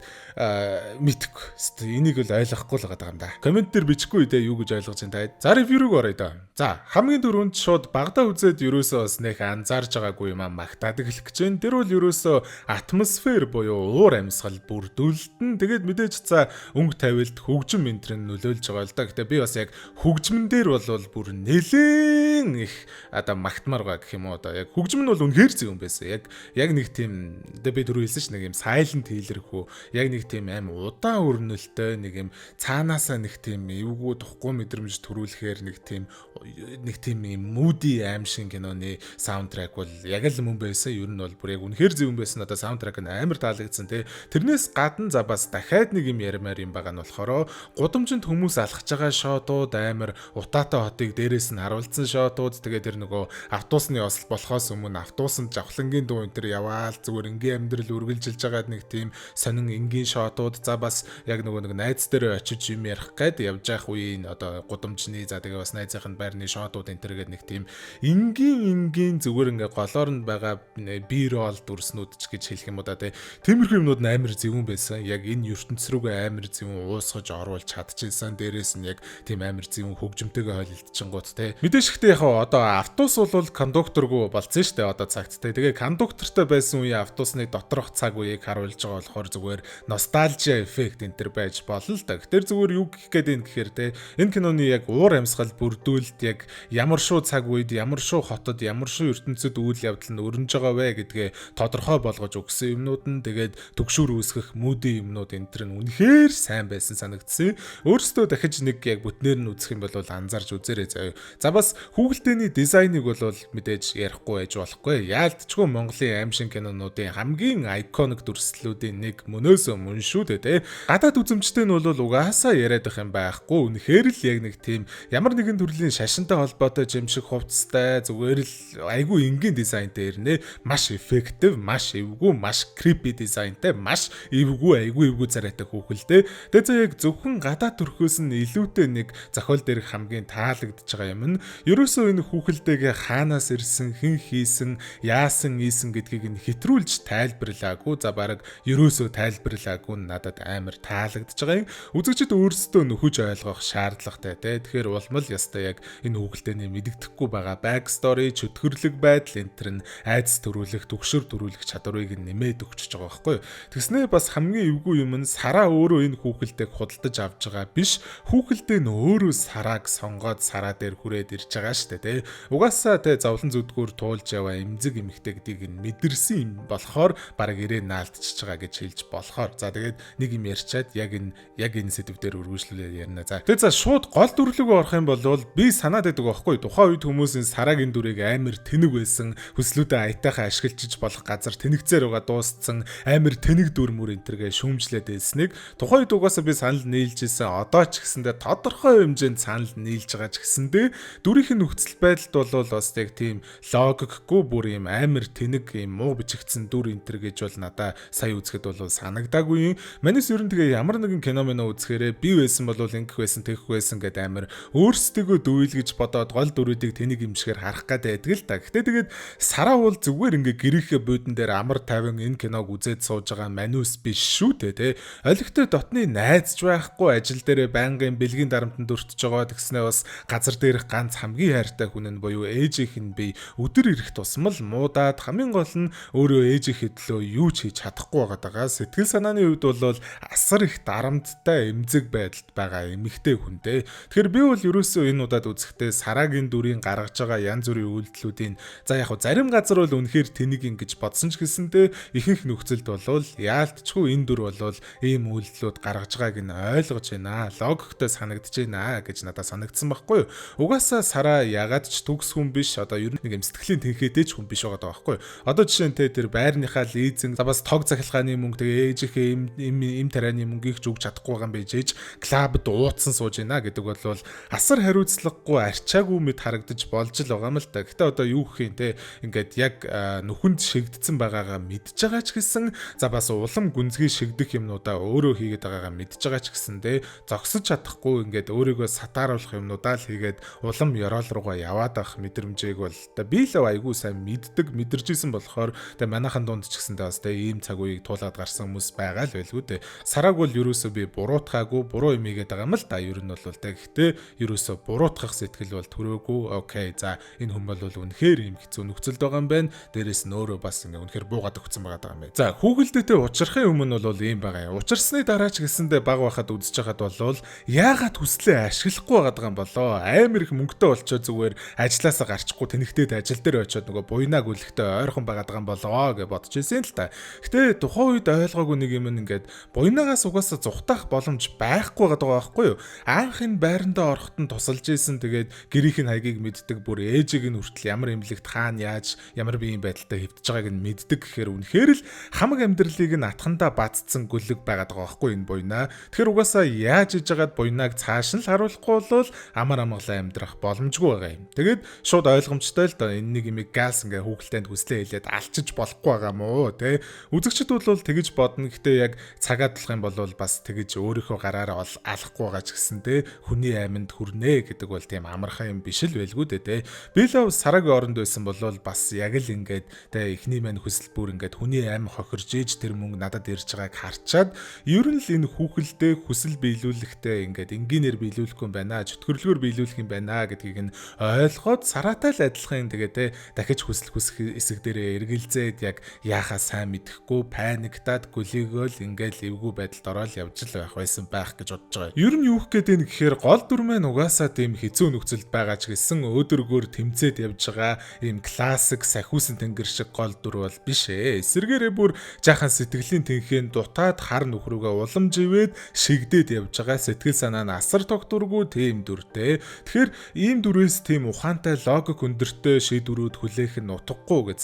мэдхгүй. Энийг бол ойлгохгүй л байгаа юм да. Комент дээр бичихгүй те юу гэж ойлгож байна. За ревю рүү оръё да. За хамгийн түрүүнд шууд багада үзээд ерөөсөө бас нэх анзаарж байгаагүй юм магтаад эхлэх гэж байна. Тэр бол ерөөсөө атмосфер буюу уур амьсгал бүрдүүлэлтэн. Тэгээд мэдээж за өнгө тавилт хөгжим энтрэн нөлөөлж байгаа л да. Гэтэ би бас яг хөгжмөн дээр бол бүр нэлээд их одоо магтмаар байгаа гэх юм уу одоо яг хөгжим нь бол үнэхээр зөв юм байсан. Яг нэг тийм би түрүү хэлсэн ш нэг юм silent healer хөө яг нэг тийм аим удаан өрнөлтөй нэг юм цаанаасаа нэг тийм эвгүй тухгүй мэдрэмж төрүүлэхээр нэг тийм moody аим шиг киноны саундтрак бол яг л мөн байсан. Ер нь бол бүр яг үнэхээр зөв юм байсан. Одоо саундтрак нь амар таалагдсан тий. Тэрнээс гадна за бас дахиад нэг юм ярмаар юм байгаа нь болохоор гудамжинд хүмүүс алхаж байгаа шоудууд амар утаатай хотыг дээрээс нь харуулсан шоудууд. Тэгээд тэр нөгөө автобусны осол болохоос өмнө автобусанд жавхлангийн дуу энэ төр яваал зүгээр ингийн амьдрал үргэлжилж байгаад нэг тийм сонин энгийн шоудууд. За бас яг нөгөө нэг найз дээр очиж юм ярих гээд явж явах үеийн одоо гудамжны за тэгээ бас найзынхын байрны шоудууд энэ төр гээд нэг тийм энгийн зүгээр ингээ голоор нь байгаа бирол дүрснүүд ч гэж хэлэх юм уу да тий. Тиймэрхүү юмнууд амар зөвүүн байсан. Яг энэ ертөнц рүүгээ амар зөвүүн уусгаж оруулж чадчихсан. Дээрээс нь яг тийм амар зөвүүн хөгжимтэйгээ хойлолтчихгоот тий. Мэдээж ихтэй яг одоо автобус бол кондукторгүй болцсон шүү дээ одоо цагт тий. Тэгээ кондуктортой байсан үеийн автобусны доторх цаг үеийг харуулж байгаа болохоор зүгээр ностальжи эффект энэ төр байж болно л да. Тэр зүгээр юу гэх гээд энэ гэхээр тий. Энэ киноны яг уур амьсгал бүрдүүлэлт яг ямар шоу цаг үед ямар шоу хотод ямар шоу ертөнцид үйл явдал нь өрнөж байгаа вэ гэдгээ тодорхой болгож өгсөн юмнууд нь тэгээд төгшүүр үүсгэх мөдийн юмнууд энэ төр нь үнэхээр сайн байсан санагдсан. Өөрөөсөө дахиж нэг яг бүтнээр нь үзэх юм бол анзаарч үзээрэй заяа. За бас хүүхэлдэйний дизайныг бол мэдээж ярихгүй байж болохгүй. Яалтчгүй Монголын аим шин кинонуудын хамгийн iconic дүрслэлүүдийн нэг мөнөөсөө мөн шүү дээ те. Гадаад үзэмжтэй нь бол угаасаа яриад байх юм байхгүй. Үнэхээр л яг нэг тийм ямар нэгэн төрлийн шашинтай холбоотой жимшиг хувцастай зүгээр л айгүй энгийн дизайнтай ирнэ. Маш effective, маш эвгүй, маш creepy дизайнтай, маш эвгүй царайтай хүүхэлтэй. Тэгээ за яг зөвхөн гадаад төрхөөс нь илүүтэй нэг зохиол дээрх хамгийн таалагдж байгаа юм нь ерөөсөө энэ хүүхэлтэйгээ хаанаас ирсэн, хэн хийсэн, яасан ийсэн гэдгийг нь хэтрүүлж тайлбарлаагүй. За бараг ерөөсөө тайлбарлаагүй надад амар таалагдж байгаа юм. Үзэгчид өөрсдөө нөхөж ойлгох шаардлагатай те. Тэгэхээр улмал ястай яг энэ хүүхэлтэйний мэддэхгүй байгаа back story, чөтгөрлөг байдал энтэр нь айдас төрүүлэх, төгшөр төрүүлэх чадварыг нэмээд өгчөж байгаа байхгүй юу. Тэгснээ бас хамгийн эвгүй юм нь Сара өөрөө энэ хүүхэлтэйг худалдаж авч байгаа биш. Хүүхэлтэй нь өөрөө Сараг сонгоод Сара дээр хүрээд ирж байгаа штэ те. Угаасаа те зовлон зүдгүүр туулж яваа эмзэг эмэгтэй гэдгийг нь мэдэрсэн юм болохоор бараг ирээ наалтчихж байгаа гэж хэлж болохоор. За тэгээд нэг юм ярьчаад яг энэ сэдв дээр үргэлжлүүлээд ярина. За тэгээд за шууд гол дүрлэгөө орох юм бол би санаад байдаг байхгүй. Тухайн үед хүмүүс энэ Сарагийн дүрийг амар тэнэг байсан, хүслүүдээ аятайхан ашиглаж болох газар тэнэгцээр байгаа дууссан, амар тэнэг дүр мөр энтергээ шүүмжлээд байсныг тухайн үед угаасаа би санал нийлж исэн. Одоо ч гэсэндээ тодорхой хэмжээнд санал нийлж байгаа ч гэсэндээ дүрийн нөхцөл байдалд бол бас яг тийм логикгүй бүр юм амар тэнэг юм муу бичигдсэн дүр энтер гэж бол надаа сая үзэхэд бол санагдаагүй юм. Манайс ер нь тэгээ ямар нэгэн кино мэнэ үзэхээрээ би байсан бол ингэх байсан тэгэх байсан гэдэг амар өөрсдөө дүүлгэж бодоод гол дүрүүдийг тэнийг юмшгээр харах гэдэг л да. Гэтэ тэгээд Сара бол зүгээр ингээ гэрийнхээ буудан дээр амар тайван энэ киног үзээд сууж байгаа манус биш шүү те. Олигтой дотны найзч байхгүй ажил дээрээ байнгын бэлгийн дарамтанд өртөж байгаа тэгснээ бас газар дээрх ганц хамгийн хайртай хүн нь буюу ээжийнх нь би өдөр ирэх тусмал муудаад хамгийн гол нь өөрөө ээжийнхээ төлөө юу ч хийж чадахгүй байгаа. Сэтгэл санааны хувьд бол асар их дарамттай эмзэг байдалд байгаа эмэгтэй хүнтэй. Тэгэхээр би бол ерөөсөө энэ удаад үзэхдээ Сарагийн дүрийн гаргаж байгаа янз бүрийн үйлдэлүүдийн за яг зарим газар бол үнэхээр тэнийг ингэж бодсон ч гэсэндээ ихэнх нөхцөлд бол яалтчгүй энэ дүр бол ийм үйлдэлүүд гаргаж байгааг нь ойлгож байна. Логиктой санагдаж байна гэж надад санагдсан байхгүй юу. Угаасаа Сара ягаад ч төгс хүн биш. Одоо ер нь нэг юм сэтгэлийн тэнхээтэй ч хүн биш байгаа байхгүй юу. Одоо жишээ нь тэр байрныхаа лизинг за бас тог захилгааны мөнгө тэгээ ээжийнхээ им тарианы мөнгийг ч өгч чадахгүй байгаа юм байж ээж клабд ууцсан сууж байна гэдэг бол асар хариуцлагагүй арчаагүй мэд харагдаж болж л байгаа юм л та. Гэтэ одоо юу гэх юм те ингээд яг нүхэнд шигдсэн байгаагаа мэдж байгаа ч гэсэн за бас улам гүнзгий шигдэх юмнуудаа өөрөө хийгээд байгаагаа мэдж байгаа ч гэсэн те зогсож чадахгүй ингээд өөрийгөө сатааруулах юмнуудаа л хийгээд улам ёроол руугаа яваад авах мэдрэмжээг бол би л айгүй сайн мэдэрчээсэн болохоор те манайхан дунд ч гэсэндээ бас те ийм цаг үеийг туулаад гарсан хүмүүс байгаа л байлгүй те. Сараг бол ерөөсөө би буруутгаагүй буруу юм игээд байгаа юм л да. Ер нь бол те гэхдээ ерөөсөө буруутгах сэтгэл бол төрөөгүй. Окей за энэ хүн бол үнэхээр ийм хэцүү нөхцөлд байгаа юм байна. Дээрээс нь өөрөө бас ингээ үнэхээр буугаад өгсөн байгаа юм байна. За хүүхэлдэйтэй учрахын өмнө бол ийм байгаа юм. Учирсны дараа ч гэсэндээ баг байхад үзэж байхад бол яагаад хүслээ ашиглахгүй байгаа юм болоо. Амар их мөнгөтэй болчоо зүгээр ажилласаа гарчихгүй тэнэгтээд ажил дээр очиод нөгөө буйнааг үлэхтэй ойрхон байгаад байгаа юм болоо гэж бодож ирсэн л та. Гэтэ тухайн үед ойлгоогүй нэг юм ингээд буйнаагаас угаасаа зүхтах боломж байхгүй байгаа байхгүй юу. Анх энэ байрандаа ороход нь тусалж ийсэн тэгээд гэрийнх нь хайгийг мэддэг бүр ээжийг нь хүртэл ямар эмнэлэгт хаана яаж ямар биеийн байдалтай хэвтэж байгааг нь мэддэг гэхээр үнэхээр л хамаг амьдралыг нь атхандаа бацсан гүлэг байгаад байгаа байхгүй энэ буйнаа. Тэгэхээр угаасаа яаж иж байгаад буйнааг цааш нь л харуулахгүй бол амар амгалан амьдрах боломжгүй байгаа юм. Тэгээд шууд ойлгомжтой л да энэ нэг юм газ ингээ хүүхэлтэйнд хүслээ хэлээд алчиж болохгүй байгаа мó те. Үзэгчд бол тэгэж бодно. Гэхдээ яг цагаад болох юм бол бас тэгэж өөрийнхөө гараараа алахгүй байгаа ч гэсэн те хүний айманд хүрнэ гэдэг бол тийм амархан юм биш л байлгүй дээ те. Би л Сарагийн оронд байсан бол бас яг л ингээд те эхний мань хүсэл бүр ингээд хүний аим хохирж ээж тэр мөнгө надад ирж байгааг харчаад ер нь л энэ хүүхэлдээ хүсэл биелүүлэхтэй ингээд энгийнээр биелүүлэх юм байна, чөтгөрлөгөөр биелүүлэх юм байна гэдгийг нь ойлгоод Саратай л адилхан тэгээ те дахиж хүсэл хүсэх хэсэг дээрээ эргэлзээд яг яахаа сайн мэдэхгүй паниктаад гөлөөгөөл ингээд эвгүй байдалд ороод явж л байх байсан байх гэж бодож байгаа. Ер нь юу гэх гээд энэ гэхээр гол дүр маань угаасаа тийм хэцүү нөхцөлд байгаа ч гэсэн өөдөргөөр тэмцээд явж байгаа ийм классик сахиусан тэнгэр шиг гол дүр бол биш ээ. Эсвэргээрээ бүр жаахан сэтгэлийн тэнхээнд дутаад хар нөхрөөгөө уламж ивээд шигдээд явж байгаа сэтгэл санаа нь асар тогтургүй тийм дүртэй. Тэгэхээр ийм дүрээс тийм ухаантай логик өндөртэй шийдвэрүүд хүлээх нь утгагүй гэж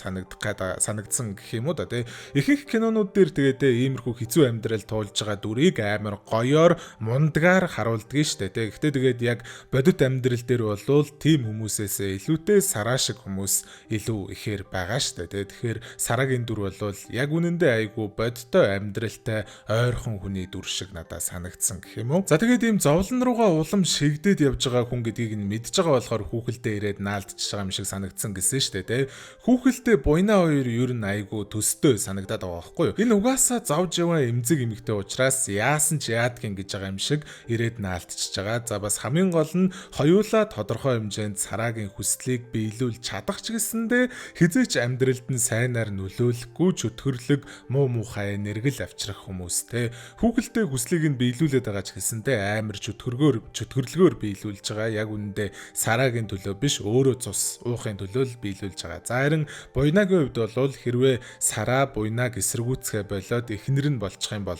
санагдсан гэх юм уу да тий. Ихэнх кинонууд дээр тэгээд иймэрхүү хэцүү амьдрал туулж байгаа дүрийг амар гоёор мундгаар харуулдаг штэ тий. Гэхдээ тэгээд яг бодит амьдрал дээр бол тийм хүмүүсээс илүүтэй Сара шиг хүмүүс илүү ихээр байгаа штэ. Тэгэхээр Сарагийн дүр бол яг үнэндээ айгүй бодтой амьдралтай ойрхон хүний дүр шиг надад санагдсан гэх юм уу. За тэгээд ийм зовлон руугаа улам шигдээд явж байгаа хүн гэдгийг нь мэдж байгаа болохоор хүүхэлдээ ирээд наалдчихж байгаа юм шиг санагдсан гэсэн штэ тий. Хүүхэлдээ буйна хоёр ер нь айгүй төстэй санагдаад байгаа байхгүй юу. Энэ угаасаа зовж яваа эмзэг эмэгтэй учраас яасан ч яадгийн гэж байгаа юм шиг ирээд наалдчихж байгаа. За бас хамгийн гол нь хоёулаа тодорхой хэмжээнд Сарагийн хүслийг биелүүлж чадах ч гэсэндээ хизээч амьдралд нь сайнаар нөлөөлөхгүй чөтгөрлөг муу муухай нэргэл авчрах хүмүүс те. Хүүхэлдээ хүслийг нь биелүүлээд байгаа ч гэсэндээ амар чөтгөрлөгөөр биелүүлж байгаа. Яг үнэндээ Сарагийн төлөө биш өөрөө цус уухын төлөө л биелүүлж байгаа. За харин буйнагийн хувьд бол хэрвээ Сара буйнаг эсэргүүцгээ болоод эхнэр нь болчих юм бол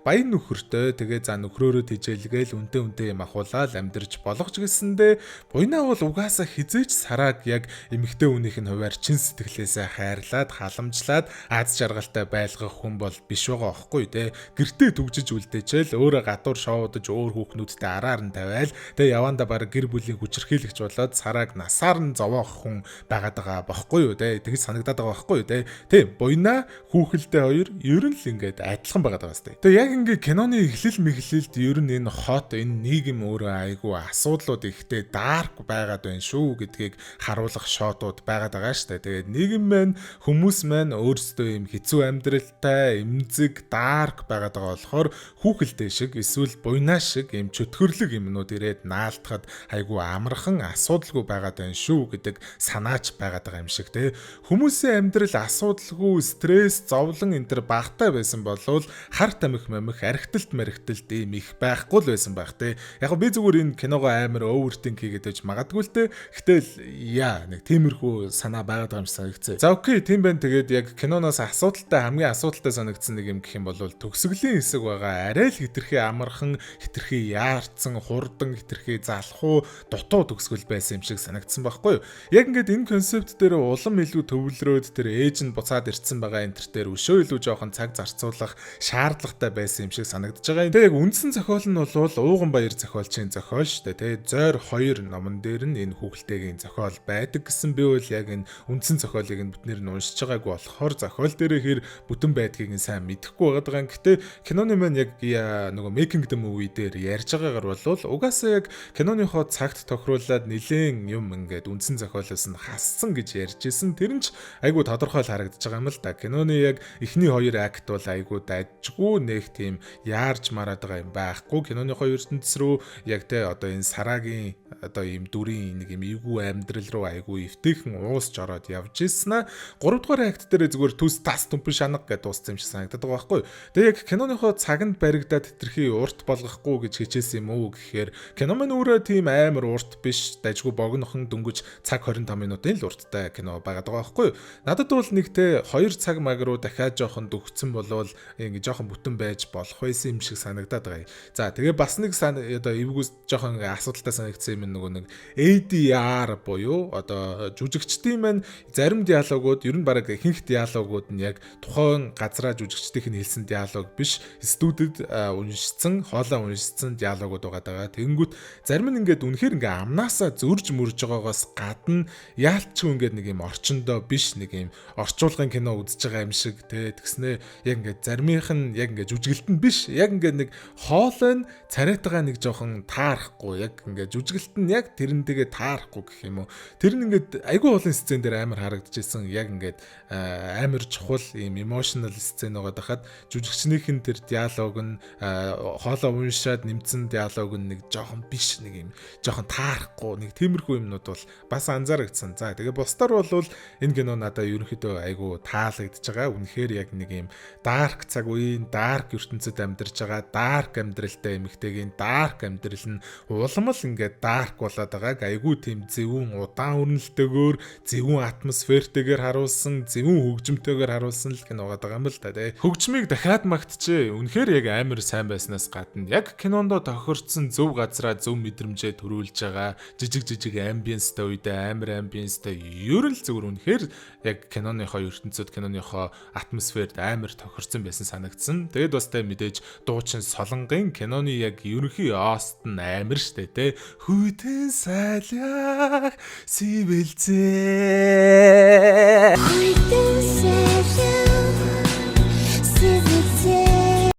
баян нөхөртэй тэгээ за нөхрөөрөө тижээлгээл үнтэй юм ахуулаад амьдарч болох ч гэсэндээ буйна бол угаасаа хизээч Сараг яг эмэгтэй хүнийх нь хуваар чин сэтгэлээсээ хайрлаад халамжлаад аз жаргалтай байлгах хүн бол биш байгаа байхгүй те. Гэртээ түгжиж үлдээчээл өөрөө гадуур шоудаж өөр хүүхнүүдтэй араар нь тавиал тэгээ яванда баг гэр бүлийн хүчирхийлэгч болоод Сараг насаар нь зовоох хүн байгаад байгаа байхгүй юу те. Тэгж санагдаад байгаа байхгүй юу те. Тийм буйна хүүхэлдээ хоёр ер нь л ингээд адилхан байгаад байгаа сте. Тэгээ яг ингээд киноны эхлэл мэхлэлд ер нь энэ хот энэ нийгэм өөрөө айгүй асуудлууд ихтэй дарк байгаад байна шүү гэдгийг харуулах шотууд байгаад байгаа штэ. Тэгээд нийгэм маань хүмүүс маань өөрсдөө юм хэцүү амьдралтай эмзэг дарк байгаад байгаа болохоор хүүхэлдээ шиг эсвэл буйна шиг юм чөтгөрлөг юмнууд ирээд наалтахад айгүй амархан асуудалгүй байгаад байна шүү гэдэг санаач байгаад байгаа юм шиг те. Хүмүүсийн амьдрал асуудалгүй стресс зовлон энэ төр багтаа байсан болвол хар тамхи мамих архиталт мархиталт ийм их байхгүй л байсан байх те. Яг би зүгээр энэ киногоо амар overthink хийгээд байж магадгүй л те. Гэтэл яа нэг тиймэрхүү санаа байгаад байгаа юм санагцээ. За окей тийм байна. Тэгээд яг киноноос хамгийн асуудалтай санагдсан нэг юм гэх юм бол төгсгөлийн хэсэг байгаа. Арай л хитрхи амархан, хитрхи яарцсан, хурдан, хитрхи залхуу дутуу төгсгөл байсан юм шиг санагдсан байхгүй юу? Яг ингээд энэ концепт дээр улам илүү төвлөрөөд тэр ээж нь буцаад ирсэн байгаа энэ төр дээр өшөө илүү жоохон цаг зарцуулах шаардлагатай байсан юм шиг санагдаж байгаа. Тэгээ яг үндсэн зохиол нь бол Ууган Баяр зохиолчийн зохиол шүү дээ. Тэгээ Зойр 2 номон дээр нь энэ хүүхэлтэйгийн зохиол байдаг гэсэн би бол яг энэ үндсэн зохиолыг нь биднэр нь уншиж байгаагүй болохоор зохиол дээр хэр бүтэн байдгийг нь сайн мэдэхгүй байгаа юм. Гэтэ киноны маань яг нөгөө Making the Movie дээр ярьж байгаагаар бол угаасаа яг киноныхоо цагт тохируулаад нэлээд юм ингээд үндсэн зохиолоос нь хассан гэж ярьж исэн. Тэр нь ч айгүй тодорхой л харагдаж байгаа юм л да. Киноны яг эхний 2 акт бол айгүй дажгүй нэг тийм яарж мараад байгаа юм байхгүй. Киноныхоо ертөнцийн рүү яг те одоо энэ Сарагийн одоо ийм дүрийн нэг юм эвгүй амьдрал руу айгүй эвтэйхэн уусч ороод явж ирсэн. 3 дугаар акт дээр зүгээр төс тас түмпэн шанаг гэдээ дууссан юм шиг санагдаад байгаа байхгүй. Тэгээ яг киноныхоо цаганд баригдаад хитрхи урт болгохгүй гэж хичээсэн юм уу гэхээр кино маань өөрөө тийм амар урт биш, дайггүй богинохон дөнгөж цаг 25 минутын л урттай кино байгаад байгаа байхгүй. Надад бол нэг те 2 цаг маг руу дахиад жоохон дөгцсөн болвол ингэ жоохон бүтэн байж болох байсан юм шиг санагдаад байгаа. За тэгээ бас нэг одоо эвгүйс жоохон асуудалтай санагдсан юм нөгөө нэг ADR буюу одоо жүжигчдийн маань зарим диалогууд ер нь баг ихэнх диалогууд нь яг тухайн газраа жүжигчдийнх нь хэлсэн диалог биш, студид уншсан, хоолоо уншсан диалогууд байгаа. Тэгэнгүүт зарим нь ингээд үнэхээр ингээ амнаасаа зөрж мөрж байгаагаас гадна яалтчгүй ингээд нэг юм орчондоо биш, нэг юм орчуулгын кино үзэж байгаа юм шиг те. Тэгснээ яг ингээд заримынх нь яг ингээд жүжигэлт нь биш, яг ингээд нэг хоолой нь царайтгаа нэг жоохон таарахгүй, яг ингээд жүжигэлт нь яг тэрнтэйгээ таарахгүй гэх юм уу. Тэр нь ингээд айгүй олон сцен дээр амар харагдчихсэн. Яг ингээд амар чухал ийм emotional сцен байгаа дахад жүжигчнийх нь тэр диалог нь хоолоо уншаад нэмсэн диалог нь нэг жоохон биш, нэг юм жоохон таарахгүй, нэг тиймэрхүү юмнууд бол бас анзаарагдсан. За тэгээ бусдаар бол энэ кино надад ерөнхийдөө айгүй таалагдж байгаа. Үнэхээр яг нэг юм dark цаг үеийн dark ертөнцид амьдарч байгаа, dark амьдралтай эмэгтэйгийн dark амьдрал нь улам л ингээд dark болоод байгааг айгүй тийм зөвүүн удаан өрнөлтөөр, зөвүүн атмосфертэйгээр харуулсан, зөвүүн хөгжимтэйгээр харуулсан л кино байгаа юм л да тий. Хөгжмийг дахиад магтжээ. Үнэхээр яг амар сайн байснаас гадна яг кинондоо тохирцсон зөв газраа зөв мэдрэмжээ төрүүлж байгаа. Жижиг амбиенстэй үедээ амар амбиенстэй ер нь л зөвөр үнэхээр яг киноныхоо ертөнцид киноныхоо атмосферд амар тохирцсон байсан санагдсан. Тэгээд бас тэ мэдээж дуучин Солонгын киноны яг ерөнхий ост нь амар штэ тий. Хүй хүйтэн сайлах сивэлзээ.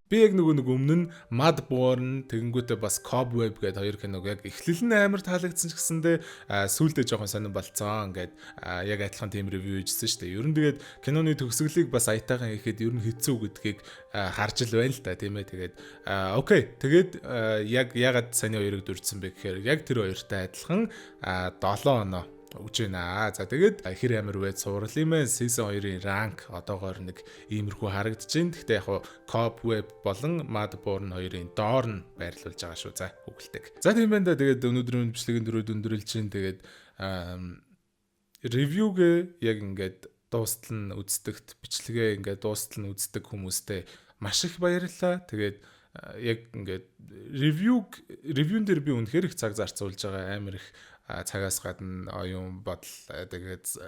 Би яг нэг өмнө нь Mudborn тэгэнгүүтээ бас Cobweb гэдэг хоёр киног яг эхлэл нь амар таалагдсан ч гэсэндээ сүүлдээ жоохон сонирн болцсон. Ингээд яг адилхан тийм ревю хийжсэн шүү дээ. Ер нь тэгээд киноны төгсгөлийг бас аятайхан хийхэд ер нь хэцүү гэдгийг харж л байна л да тийм ээ. Тэгээд окей. Тэгээд яг ягаад саний хоёрыг дурдсан бэ гэхээр яг тэр хоёртай адилхан 7 оноо өгж байна. За тэгээд хэр амар вэ суурал юм ээ. Season 2-ын ранк одоогоор нэг иймэрхүү харагдаж байна. Гэхдээ яг Cobweb болон Mudborn 2-ын доор нь байрлуулж байгаа шүү. За үгэлдэг. За тийм байна да. Тэгээд өнөөдрийн бичлэгийн дөрөв өндөрлж чинь тэгээд ревюгээ яг ингээд дуустал нь үздэгт бичлэгээ ингээд дуустал нь үздэг хүмүүстээ маш их баярлалаа. Тэгээд яг ингээд ревюн дээр би үнэхээр их цаг зарцуулж байгаа. Амар их цагаас гадна оюун бодол тэгээд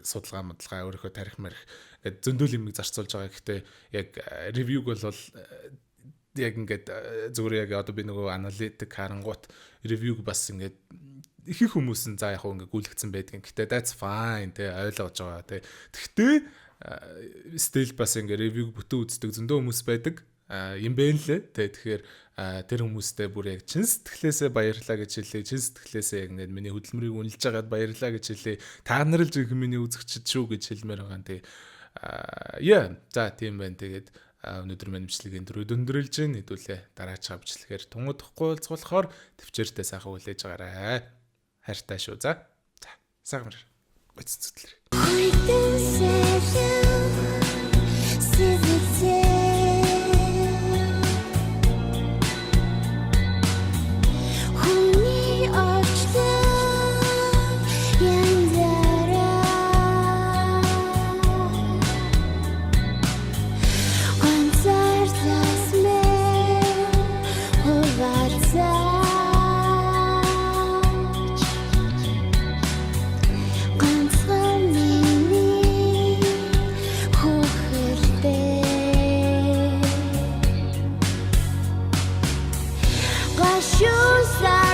судалгаа өөрийнхөө тарих марих гэдэг зөндөл юм зарцуулж байгаа. Гэхдээ яг ревюг бол яг ингээд зүгээр яг одоо би нөгөө аналитик харангуут ревюг бас ингээд их хүмүүс нь за яг ингээд гүйлгцэн байдгийн. Гэхдээ that's fine тэ ойлгож байгаа тэ. Гэхдээ still бас ингээд ревюг бүтэн үздэг зөндөө хүмүүс байдаг. Юм бэ нэлээ. Тэгэхээр тэр хүмүүстээ бүр яг чин сэтгэлээсээ баярлалаа гэж хэлээ. Чин сэтгэлээсээ яг ингээд миний хөдөлмөрийг үнэлж байгаад баярлалаа гэж хэлээ. Та нар л зөвхөн миний үзэгчд шүү гэж хэлмээр байгаа юм. За тийм байна. Тэгээд өнөөдөр маань бичлэгийн дөрөв өндөрлж гин хэдүүлээ дараач бичлэгээр тунгуудахгүй уулзгуулахаар төвчээртэй сайхан хүлээж байгаарай. Хайртай шүү. За сайхан мөр. Гоццотлэр. Shoes